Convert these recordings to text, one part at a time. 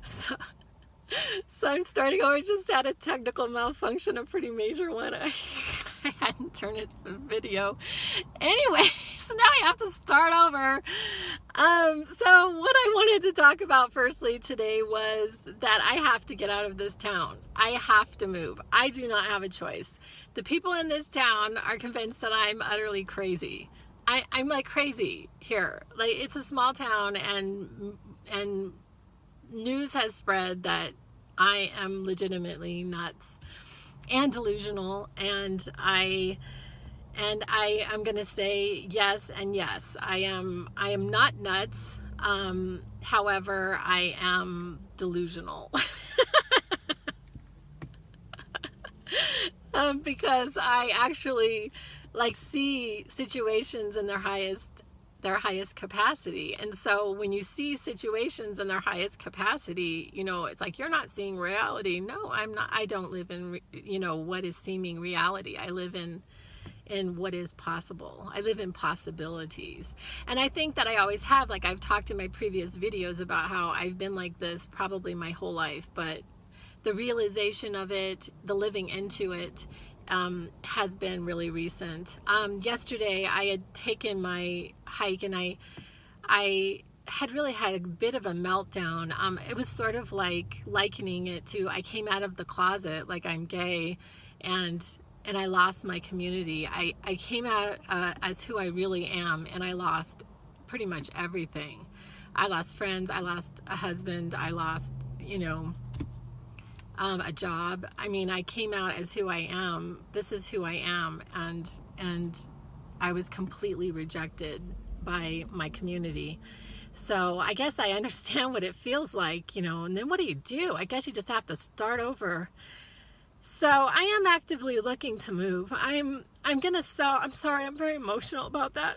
So, so I'm starting over. Just had a technical malfunction, a pretty major one. I hadn't turned it to video. Anyway, so now I have to start over. So what I wanted to talk about firstly today was that I have to get out of this town. I have to move. I do not have a choice. The people in this town are convinced that I'm utterly crazy. I'm like crazy here. Like, it's a small town, and news has spread that I am legitimately nuts and delusional, and I am going to say yes and yes. I am not nuts. However, I am delusional. Because I actually see situations in their highest capacity. And so when you see situations in their highest capacity, it's like, you're not seeing reality. No, I'm not. I don't live in what is seeming reality. I live in what is possible. I live in possibilities. And I think that I always have. Like, I've talked in my previous videos about how I've been like this probably my whole life, but the realization of it, the living into it, has been really recent. Yesterday I had taken my hike, and I had really had a bit of a meltdown. It was sort of like likening it to, I came out of the closet like I'm gay, and I lost my community. I came out as who I really am, and I lost pretty much everything. I lost friends, I lost a husband, I lost, a job. I mean, I came out as who I am. This is who I am, and I was completely rejected by my community. So I guess I understand what it feels like, and then what do? I guess you just have to start over. So I am actively looking to move. I'm gonna sell. I'm sorry, I'm very emotional about that.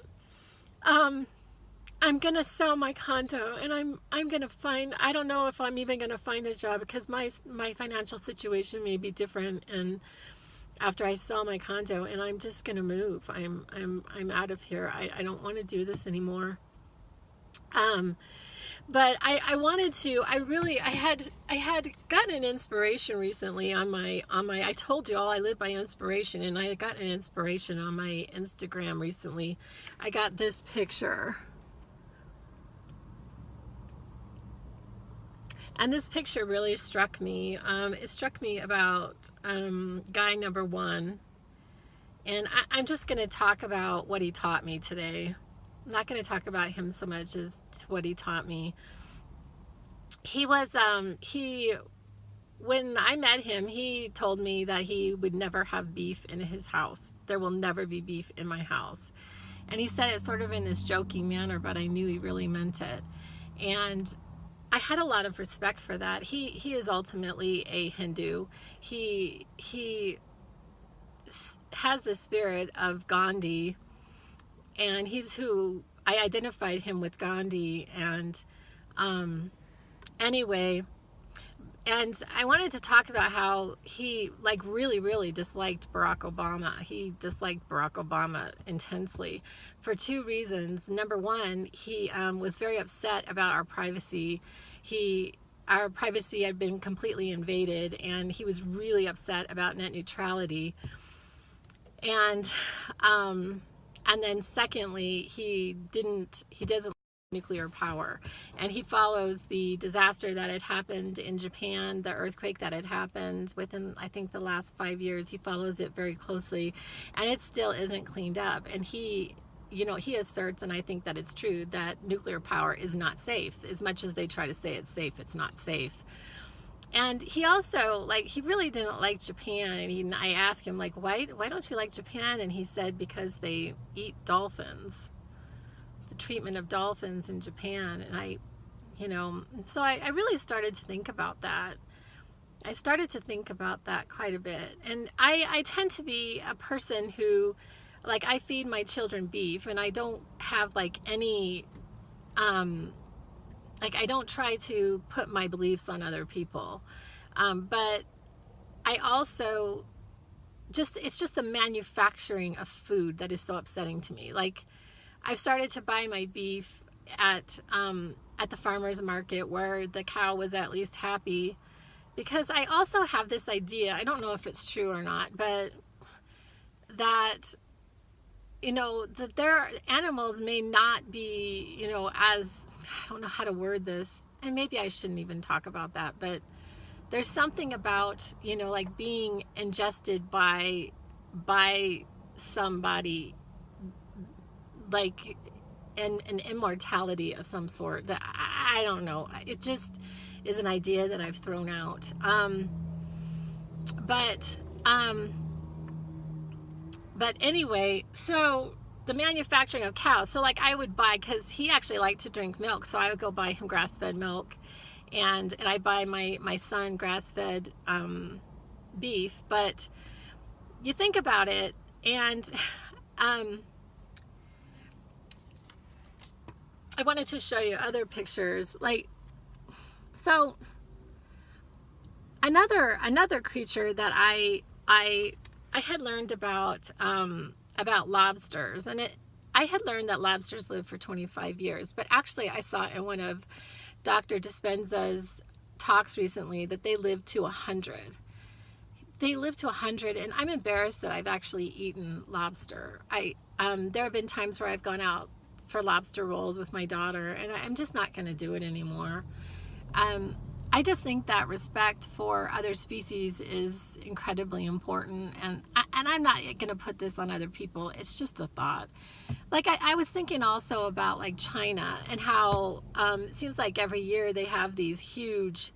I'm gonna sell my condo, and I'm gonna find. I don't know if I'm even gonna find a job, because my financial situation may be different, and after I sell my condo, and I'm just gonna move. I'm out of here. I don't want to do this anymore. But I wanted to. I had gotten an inspiration recently on my. I told you all I live by inspiration, and I had gotten an inspiration on my Instagram recently. I got this picture. And this picture really struck me. It struck me about guy number one. And I'm just going to talk about what he taught me today. I'm not going to talk about him so much as what he taught me. He was, when I met him, he told me that he would never have beef in his house. There will never be beef in my house. And he said it sort of in this joking manner, but I knew he really meant it. And I had a lot of respect for that. He is ultimately a Hindu. He has the spirit of Gandhi, and he's who I identified him with Gandhi. And anyway, and I wanted to talk about how he really disliked Barack Obama. He disliked Barack Obama intensely for two reasons. Number one, he was very upset about our privacy. Our privacy had been completely invaded, and he was really upset about net neutrality. And then secondly, he doesn't nuclear power, and he follows the disaster that had happened in Japan, the earthquake that had happened within, I think, the last 5 years. He follows it very closely, and it still isn't cleaned up. And he asserts, and I think that it's true, that nuclear power is not safe. As much as they try to say it's safe, it's not safe. And he also, he really didn't like Japan. And I asked him, why don't you like Japan? And he said, because they eat dolphins. The treatment of dolphins in Japan. And so I really started to think about that. I started to think about that quite a bit. And I tend to be a person who, I feed my children beef, and I don't have any, I don't try to put my beliefs on other people. But I also it's just the manufacturing of food that is so upsetting to me. I've started to buy my beef at the farmer's market where the cow was at least happy. Because I also have this idea, I don't know if it's true or not, but that, that their animals may not be, as, I don't know how to word this, and maybe I shouldn't even talk about that, but there's something about, like being ingested by somebody, like an immortality of some sort that I don't know. It just is an idea that I've thrown out. But anyway, so the manufacturing of cows. So like I would buy, because he actually liked to drink milk, so I would go buy him grass-fed milk, and I buy my son grass-fed beef. But you think about it, and I wanted to show you other pictures. So another creature that I had learned about lobsters, and I had learned that lobsters live for 25 years, but actually I saw in one of Dr. Dispenza's talks recently that they live to 100. They live to 100, and I'm embarrassed that I've actually eaten lobster. There have been times where I've gone out for lobster rolls with my daughter, and I'm just not going to do it anymore. I just think that respect for other species is incredibly important, and I'm not going to put this on other people. It's just a thought. Like I was thinking also about like China, and how it seems like every year they have these huge,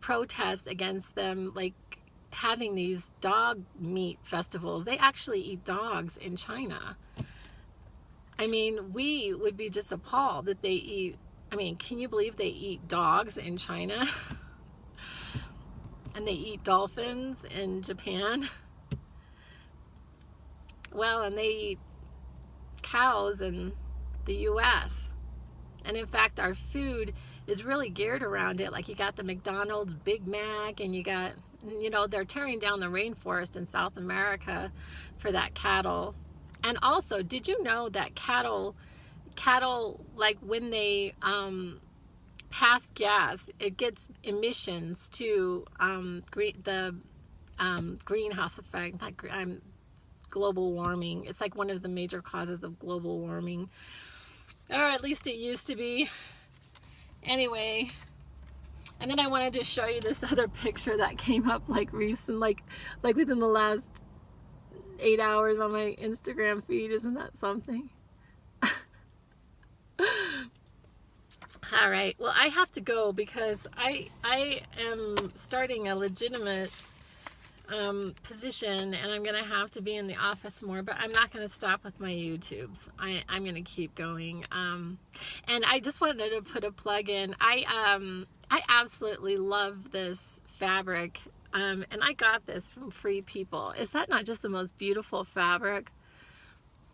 protests against them, like having these dog meat festivals. They actually eat dogs in China. I mean, we would be just appalled that they eat. I mean, can you believe they eat dogs in China? And they eat dolphins in Japan? Well, and they eat cows in the US. And in fact, our food is really geared around it. Like you got the McDonald's Big Mac, and you got, they're tearing down the rainforest in South America for that cattle. And also, did you know that cattle, like when they pass gas, it gets emissions to the greenhouse effect, global warming. It's like one of the major causes of global warming, or at least it used to be. Anyway, and then I wanted to show you this other picture that came up like within the last 8 hours on my Instagram feed. Isn't that something? All right, well, I have to go because I am starting a legitimate position, and I'm gonna have to be in the office more, but I'm not gonna stop with my YouTubes. I'm gonna keep going. And I just wanted to put a plug in. I absolutely love this fabric, and I got this from Free People. Is that not just the most beautiful fabric?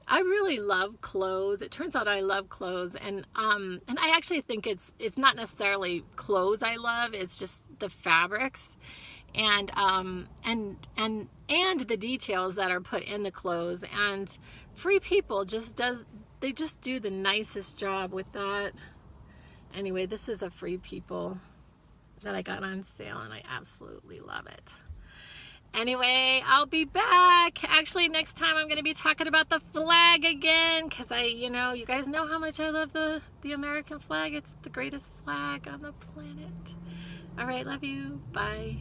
I really love clothes. It turns out I love clothes, and I actually think it's not necessarily clothes I love. It's just the fabrics, and the details that are put in the clothes. And Free People just do the nicest job with that. Anyway, this is a Free People that I got on sale, and I absolutely love it. Anyway, I'll be back. Actually, next time I'm going to be talking about the flag again, because you guys know how much I love the American flag. It's the greatest flag on the planet. All right, love you. Bye.